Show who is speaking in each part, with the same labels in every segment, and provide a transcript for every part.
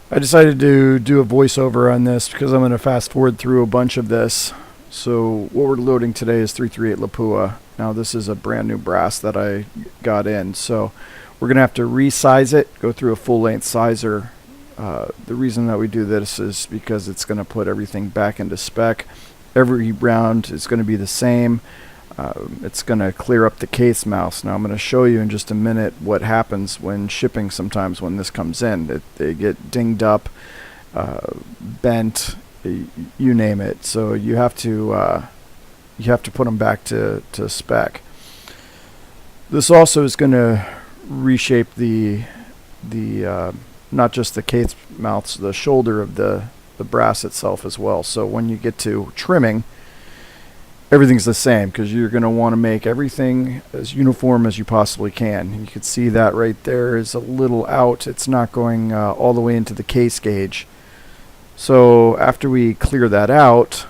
Speaker 1: I decided to do a voiceover on this because I'm going to fast forward through a bunch of this. So what we're loading today is 338 Lapua. Now this is a brand new brass that I got in. So we're going to have to resize it, go through a full length sizer. The reason that we do this is because it's going to put everything back into spec. Every round is going to be the same. It's going to clear up the case mounts. Now I'm going to show you in just a minute what happens when shipping sometimes when this comes in. They get dinged up, bent, you name it. So you have to put them back to spec. This also is going to reshape the not just the case mounts, the shoulder of the brass itself as well. So when you get to trimming, everything's the same because you're going to want to make everything as uniform as you possibly can. And you can see that right there is a little out. It's not going all the way into the case gauge. So after we clear that out,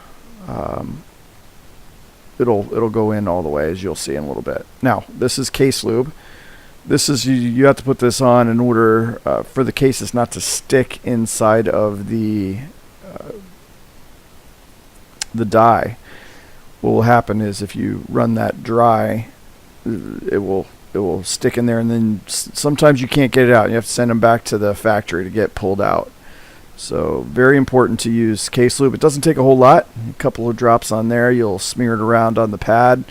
Speaker 1: it'll go in all the way, as you'll see in a little bit. Now this is case lube. This is you have to put this on in order for the cases not to stick inside of the die. What will happen is if you run that dry, it will stick in there, and then sometimes you can't get it out. You have to send them back to the factory to get pulled out. So very important to use case lube. It doesn't take a whole lot. A couple of drops on there. You'll smear it around on the pad,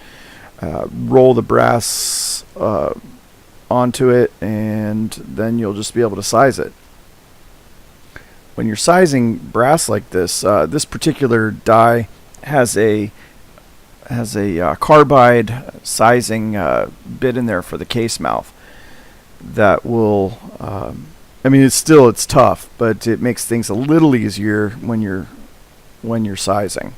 Speaker 1: roll the brass onto it, and then you'll just be able to size it. When you're sizing brass like this, this particular die has a carbide sizing bit in there for the case mouth that will I mean it's tough, but it makes things a little easier when you're sizing.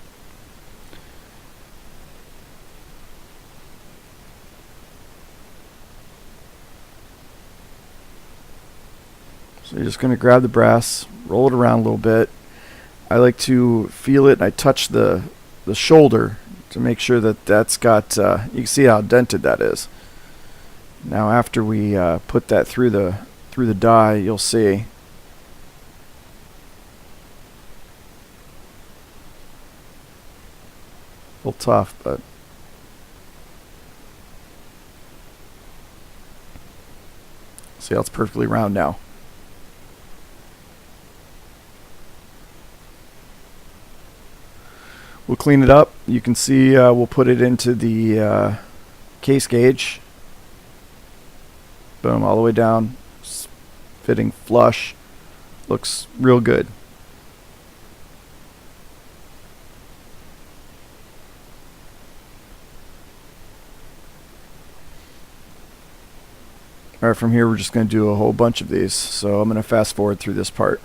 Speaker 1: So you're just going to grab the brass, roll it around a little bit. I like to feel it, and I touch the shoulder to make sure that that's got, you can see how dented that is. Now after we put that through the die, you'll see. A little tough, but see how it's perfectly round now. We'll clean it up. You can see we'll put it into the case gauge. Boom, all the way down. It's fitting flush. Looks real good. Alright, from here we're just going to do a whole bunch of these. So I'm going to fast forward through this part.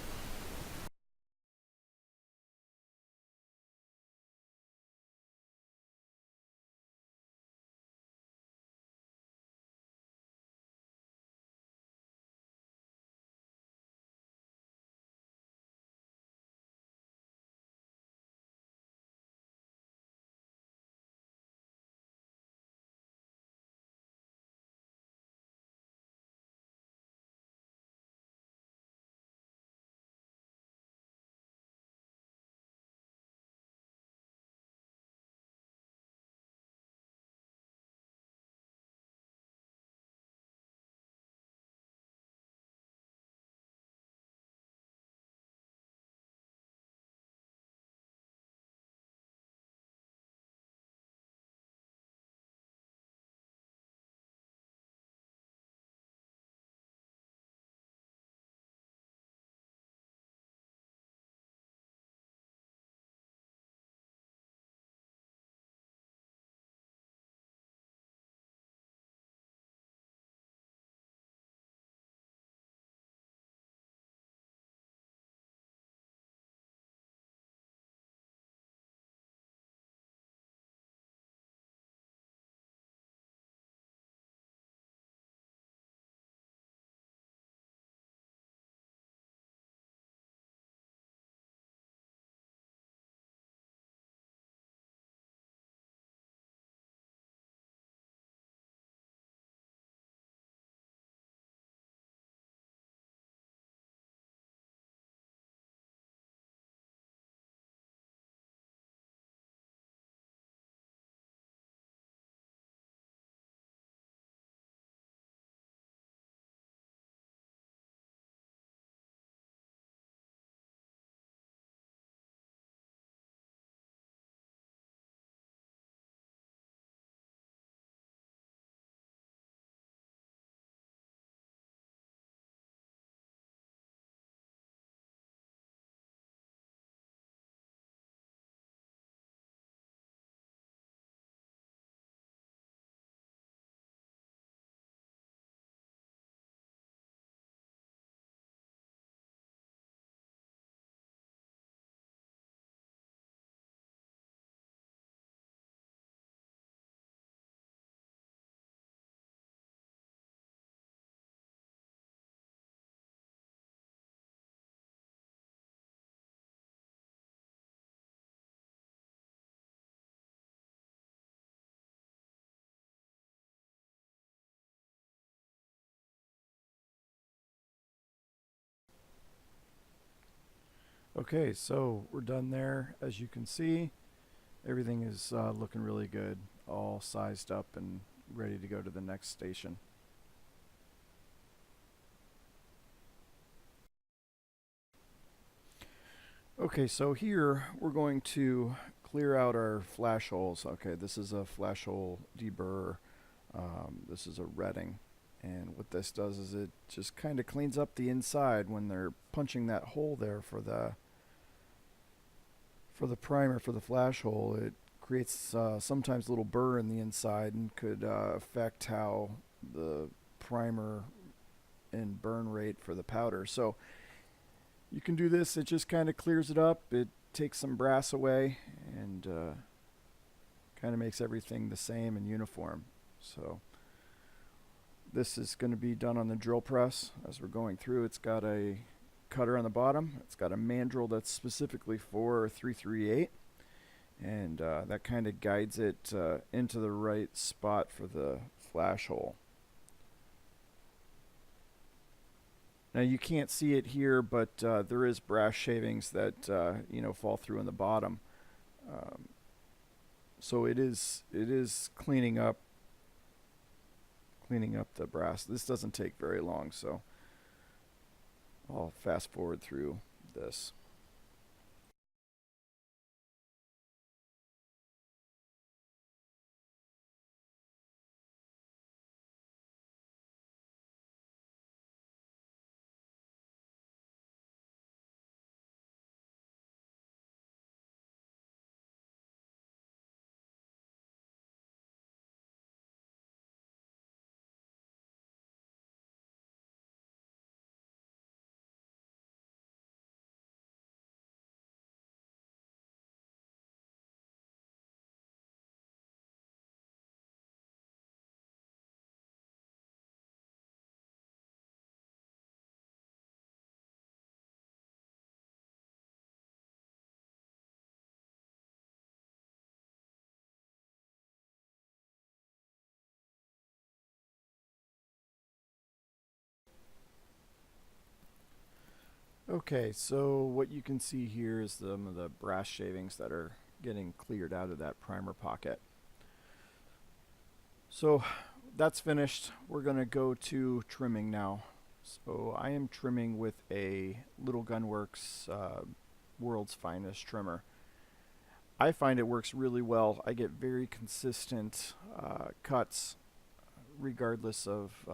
Speaker 1: Okay, so we're done there. As you can see, everything is looking really good, all sized up and ready to go to the next station. Okay, so here we're going to clear out our flash holes. Okay, this is a flash hole deburrer. This is a retting. And what this does is it just kind of cleans up the inside when they're punching that hole there for the primer for the flash hole. It creates sometimes a little burr in the inside and could affect how the primer and burn rate for the powder. So you can do this. It just kind of clears it up. It takes some brass away and kind of makes everything the same and uniform. So this is going to be done on the drill press as we're going through. It's got a cutter on the bottom. It's got a mandrel that's specifically for 338, and that kind of guides it into the right spot for the flash hole. Now you can't see it here, but there is brass shavings that fall through in the bottom. So it is cleaning up the brass. This doesn't take very long, so I'll fast forward through this. Okay, so what you can see here is some of the brass shavings that are getting cleared out of that primer pocket. So that's finished. We're going to go to trimming now. So I am trimming with a Little Gunworks World's Finest trimmer. I find it works really well. I get very consistent cuts regardless of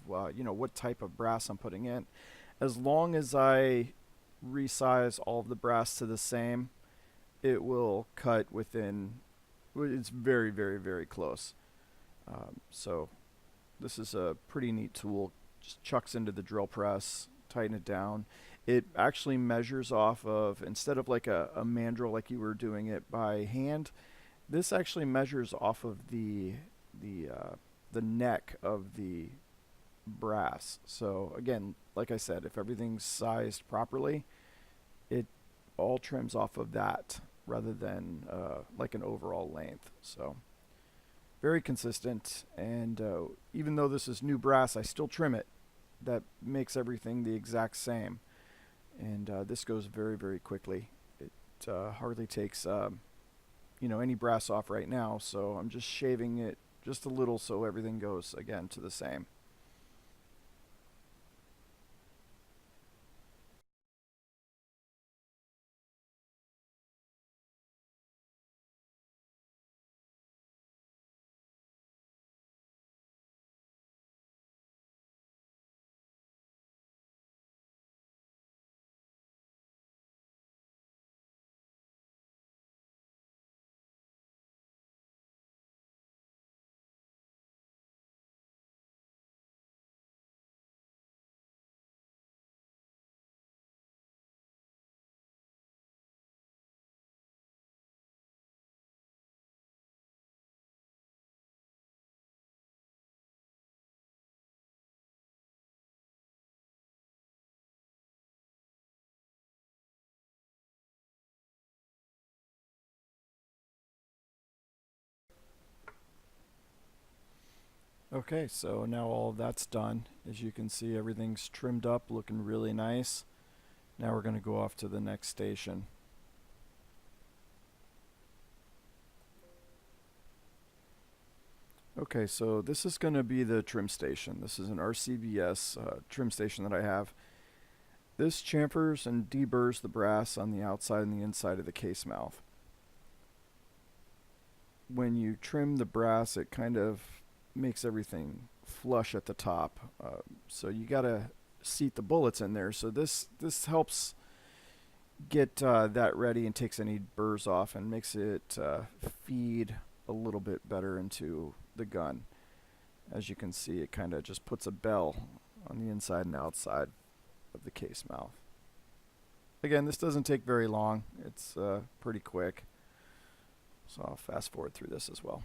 Speaker 1: what type of brass I'm putting in. As long as I resize all of the brass to the same, it will cut within. It's very, very, very close. So this is a pretty neat tool. Just chucks into the drill press, tighten it down. It actually measures off of, instead of like a mandrel like you were doing it by hand, this actually measures off of the neck of the brass. So again, like I said, if everything's sized properly, it all trims off of that rather than like an overall length. So very consistent, and even though this is new brass, I still trim it. That makes everything the exact same, and this goes very, very quickly. It hardly takes any brass off right now, so I'm just shaving it just a little so everything goes again to the same. Okay, so now all of that's done. As you can see, everything's trimmed up, looking really nice. Now we're going to go off to the next station. Okay, so this is going to be the trim station. This is an RCBS trim station that I have. This chamfers and deburrs the brass on the outside and the inside of the case mouth. When you trim the brass, it kind of makes everything flush at the top. So you got to seat the bullets in there. So this helps get that ready and takes any burrs off and makes it feed a little bit better into the gun. As you can see, it kind of just puts a bell on the inside and outside of the case mouth. Again, this doesn't take very long. It's pretty quick. So I'll fast forward through this as well.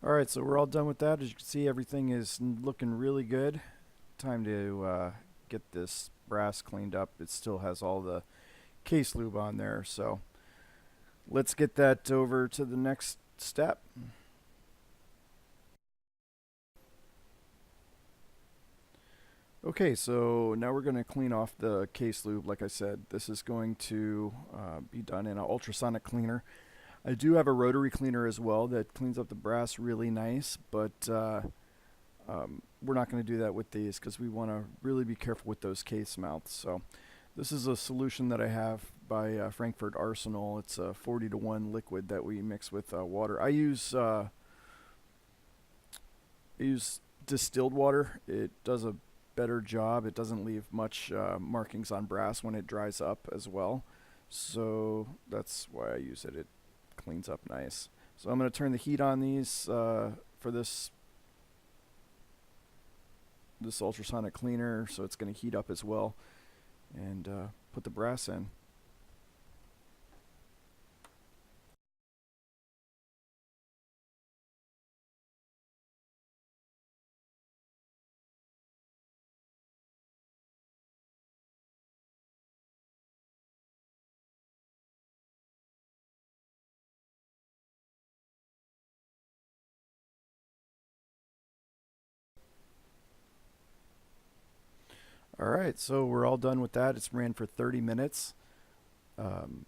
Speaker 1: Alright, so we're all done with that. As you can see, everything is looking really good. Time to get this brass cleaned up. It still has all the case lube on there, so let's get that over to the next step. Okay, so now we're going to clean off the case lube. Like I said, this is going to be done in an ultrasonic cleaner. I do have a rotary cleaner as well that cleans up the brass really nice, but we're not going to do that with these because we want to really be careful with those case mouths. So this is a solution that I have by Frankfurt Arsenal. It's a 40-to-1 liquid that we mix with water. I use distilled water. It does a better job. It doesn't leave much markings on brass when it dries up as well. So that's why I use it. It cleans up nice. So I'm going to turn the heat on these for this ultrasonic cleaner, so it's going to heat up as well, and put the brass in. All right, so we're all done with that. It's ran for 30 minutes. Um,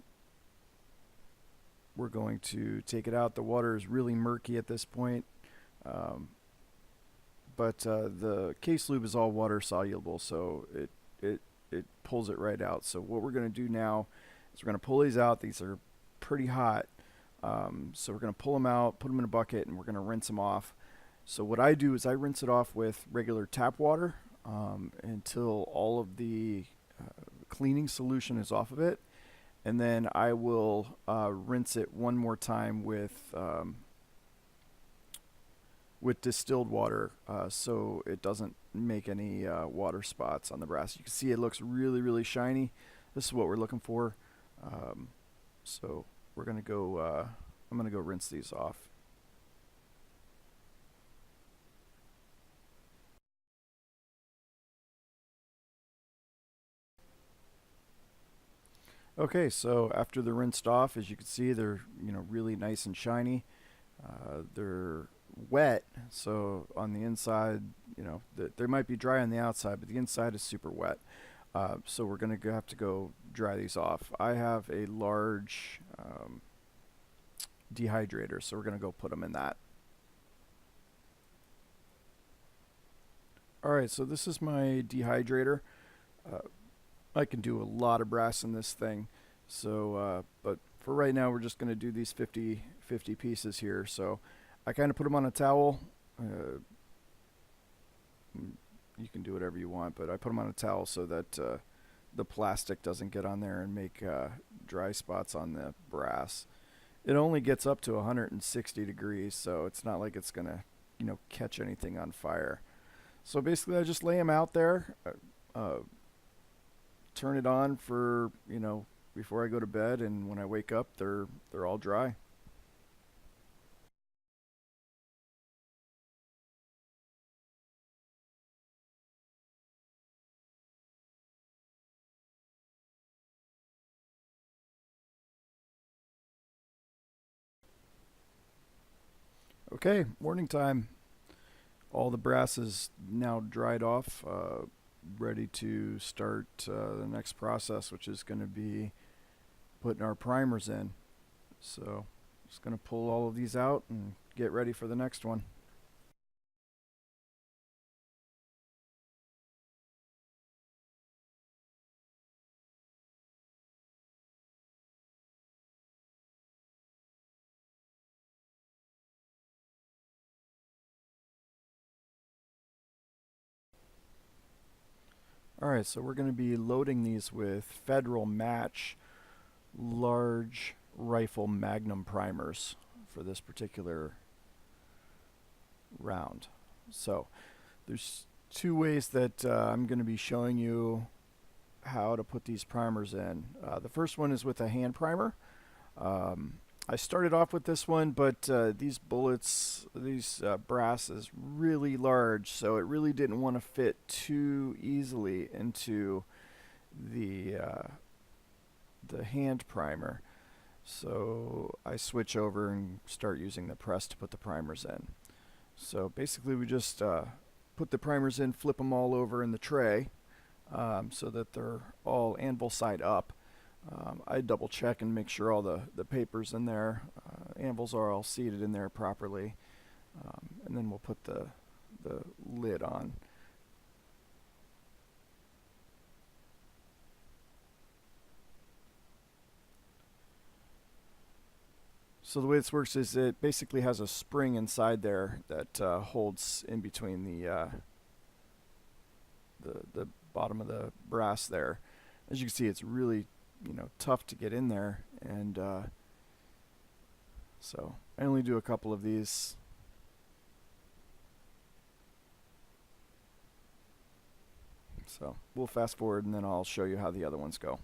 Speaker 1: we're going to take it out. The water is really murky at this point, um, but the case lube is all water soluble, so it it pulls it right out. So what we're going to do now is we're going to pull these out. These are pretty hot, so we're going to pull them out, put them in a bucket, and we're going to rinse them off. So what I do is I rinse it off with regular tap water until all of the cleaning solution is off of it, and then I will rinse it one more time with distilled water, so it doesn't make any water spots on the brass. You can see it looks really, really shiny. This is what we're looking for. Um, so we're gonna go. I'm gonna go rinse these off. Okay, so after they're rinsed off, as you can see, they're really nice and shiny. They're wet. So on the inside, they might be dry on the outside, but the inside is super wet. So we're going to have to go dry these off. I have a large dehydrator, so we're going to go put them in that. Alright, so this is my dehydrator. I can do a lot of brass in this thing. So, but for right now, we're just going to do these 50 pieces here. So I kind of put them on a towel. You can do whatever you want, but I put them on a towel so that the plastic doesn't get on there and make dry spots on the brass. It only gets up to 160 degrees, so it's not like it's going to, catch anything on fire. So basically, I just lay them out there, turn it on for, before I go to bed, and when I wake up, they're all dry. Okay, morning time. All the brass is now dried off, ready to start the next process, which is going to be putting our primers in. So just going to pull all of these out and get ready for the next one. Alright, so we're going to be loading these with Federal Match large rifle magnum primers for this particular round. So there's two ways that I'm going to be showing you how to put these primers in. The first one is with a hand primer. I started off with this one, but these bullets, these brass is really large, so it really didn't want to fit too easily into the hand primer. So I switch over and start using the press to put the primers in. So basically we just put the primers in, flip them all over in the tray so that they're all anvil side up. I double check and make sure all the paper's in there. Anvils are all seated in there properly. And then we'll put the lid on. So the way this works is it basically has a spring inside there that holds in between the bottom of the brass there. As you can see, it's really tough to get in there, and so I only do a couple of these. So we'll fast forward and then I'll show you how the other ones go.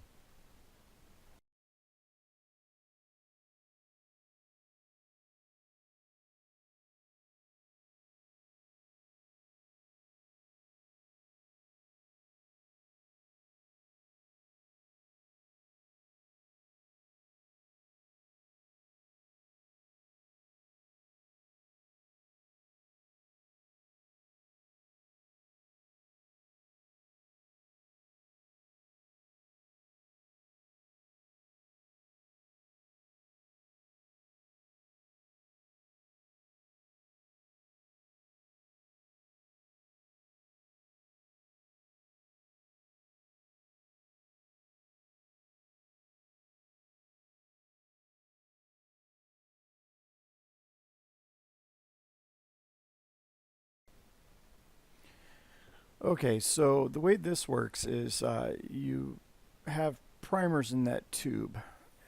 Speaker 1: Okay, so the way this works is you have primers in that tube,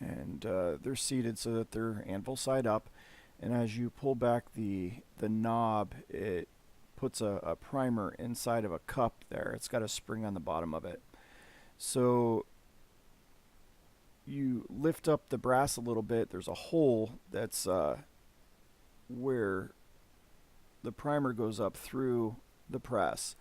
Speaker 1: and they're seated so that they're anvil side up. And as you pull back the knob, it puts a primer inside of a cup there. It's got a spring on the bottom of it. So you lift up the brass a little bit. There's a hole that's where the primer goes up through the press.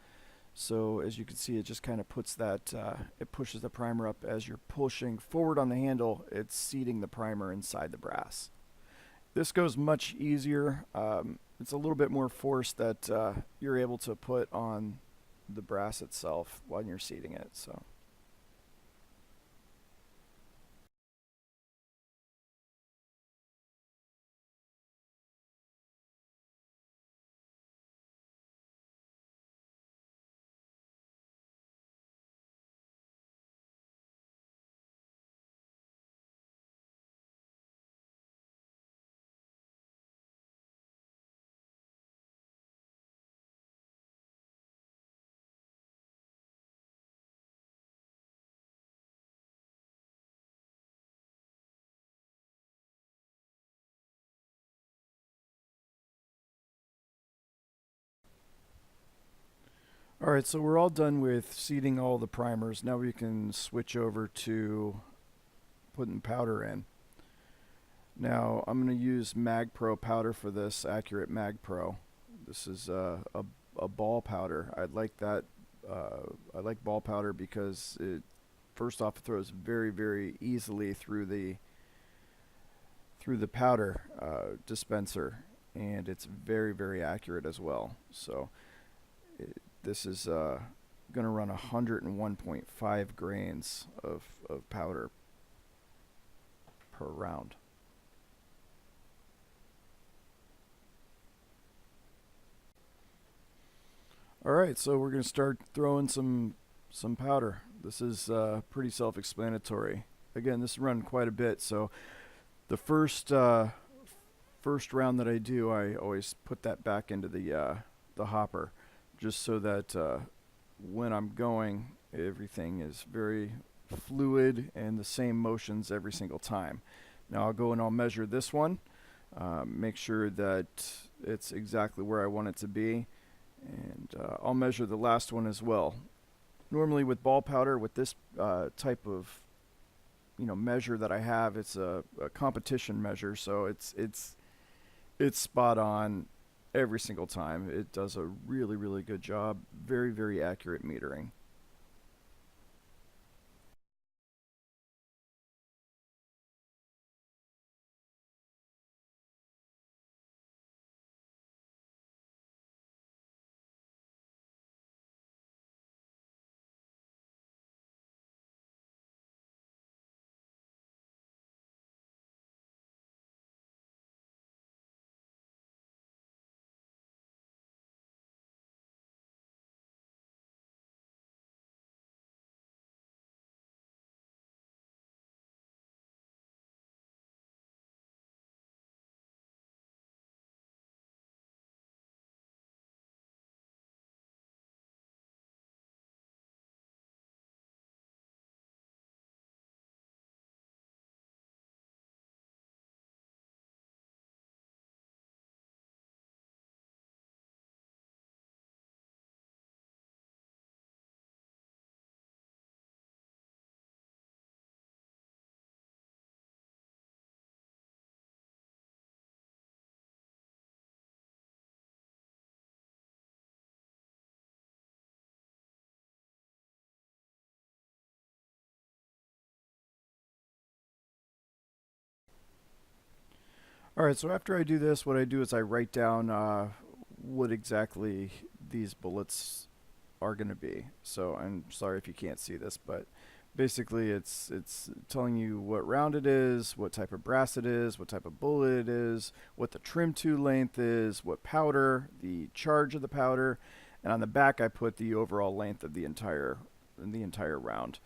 Speaker 1: So as you can see, it just kind of puts that, it pushes the primer up. As you're pushing forward on the handle, it's seating the primer inside the brass. This goes much easier. it's a little bit more force that you're able to put on the brass itself when you're seating it. So. All right, so we're all done with seating all the primers. Now we can switch over to putting powder in. Now I'm going to use Mag Pro powder for this, Accurate Mag Pro. This is a ball powder. I like that. I like ball powder because it, first off, it throws very easily through the powder dispenser, and it's very accurate as well. So this is going to run 101.5 grains of powder per round. All right, so we're going to start throwing some powder. This is pretty self-explanatory. Again, this run quite a bit, so the first round that I do, I always put that back into the hopper, just so that when I'm going, everything is very fluid and the same motions every single time. Now I'll go and I'll measure this one, make sure that it's exactly where I want it to be, and I'll measure the last one as well. Normally with ball powder, with this type of measure that I have, it's a competition measure, so it's spot on every single time. It does a really good job. Very accurate metering. All right, so after I do this, what I do is I write down what exactly these bullets are going to be. So I'm sorry if you can't see this, but basically it's telling you what round it is, what type of brass it is, what type of bullet it is, what the trim to length is, what powder, the charge of the powder, and on the back I put the overall length of the entire round.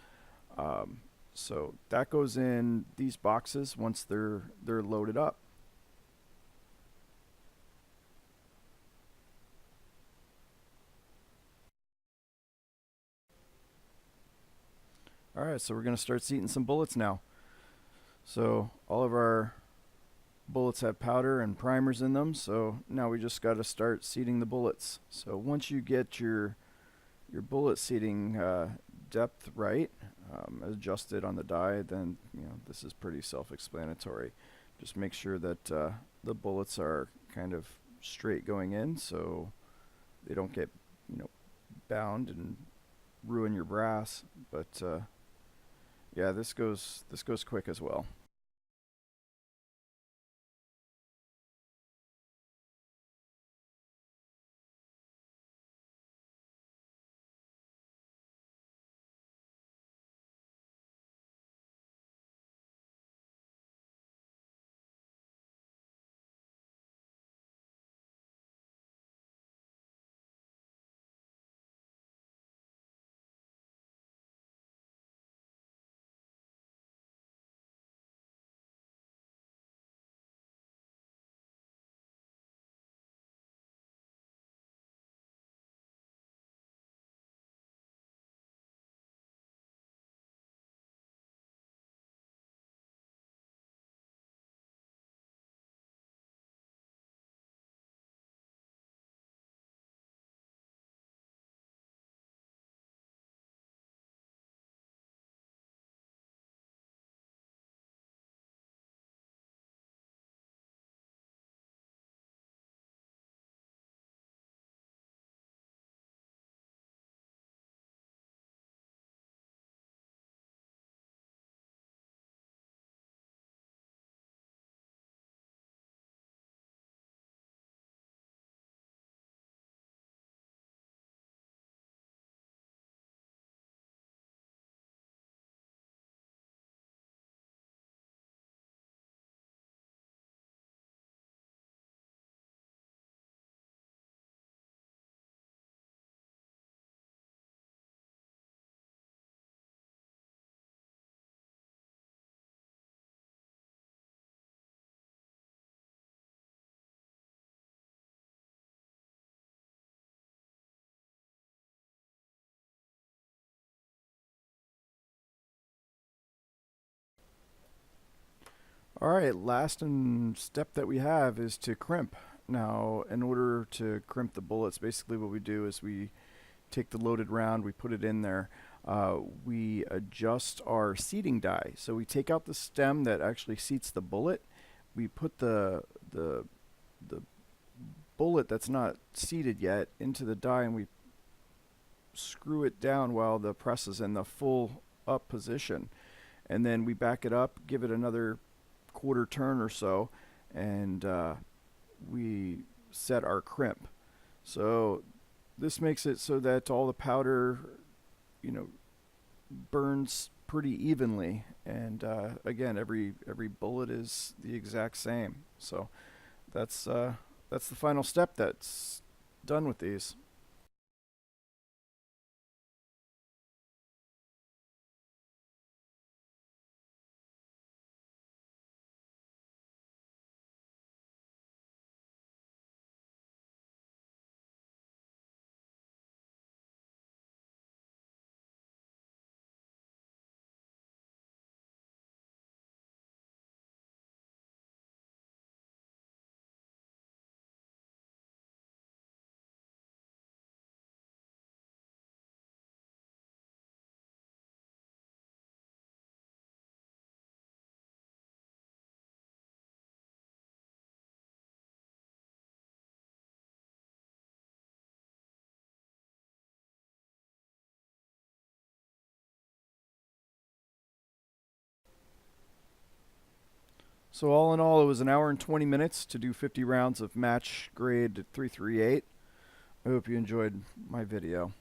Speaker 1: Um, so that goes in these boxes once they're loaded up. All right, so we're going to start seating some bullets now. So all of our bullets have powder and primers in them, so now we just got to start seating the bullets. So once you get your bullet seating depth right, adjusted on the die, then this is pretty self-explanatory. Just make sure that the bullets are kind of straight going in, so they don't get bound and ruin your brass. But yeah, this goes quick as well. All right, last step that we have is to crimp. Now, in order to crimp the bullets, basically what we do is we take the loaded round, we put it in there, we adjust our seating die. So we take out the stem that actually seats the bullet, we put the bullet that's not seated yet into the die, and we screw it down while the press is in the full up position. And then we back it up, give it another quarter turn or so, and we set our crimp. So this makes it so that all the powder, you know, burns pretty evenly. And again, every bullet is the exact same. So that's the final step that's done with these. So all in all, it was an hour and 20 minutes to do 50 rounds of match grade 338. I hope you enjoyed my video.